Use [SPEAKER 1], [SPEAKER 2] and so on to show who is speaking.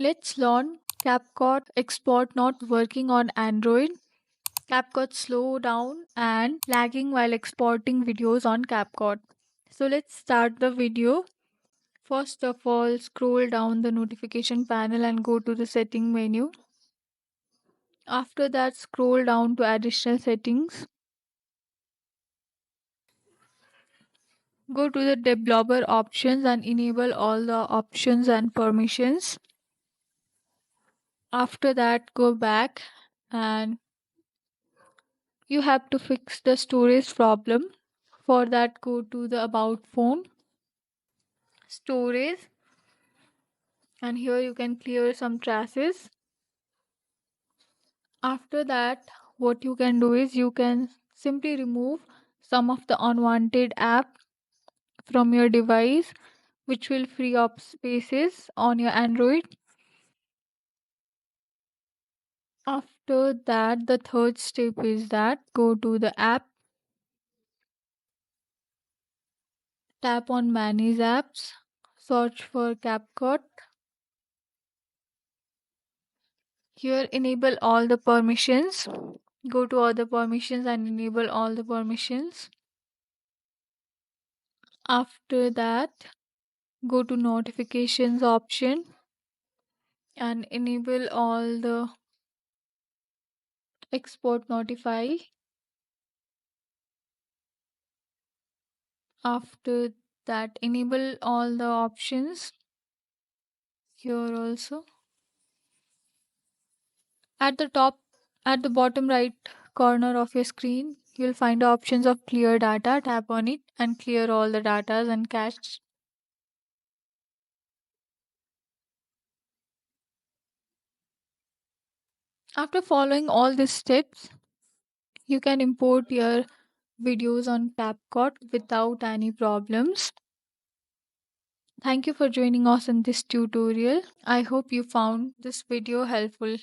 [SPEAKER 1] Let's learn Capcut export not working on Android. Capcut slow down and lagging while exporting videos on Capcut. So let's start the video. First of all, scroll down the notification panel and go to the setting menu. After that, scroll down to additional settings. Go to the developer options and enable all the options and permissions. After that, go back and you have to fix the storage problem. For that, go to the about phone, storage, and here you can clear some traces. After that, what you can do is you can simply remove some of the unwanted app from your device, which will free up spaces on your Android. After that, the third step is that go to the app, tap on manage apps, search for CapCut. Here enable all the permissions. Go to other permissions and enable all the permissions. After that, go to notifications option and enable all the export notify. After that, enable all the options here also. At the top, at the bottom right corner of your screen, you'll find the options of clear data. Tap on it and clear all the data and cache. After following all these steps, you can import your videos on CapCut without any problems. Thank you for joining us in this tutorial. I hope you found this video helpful.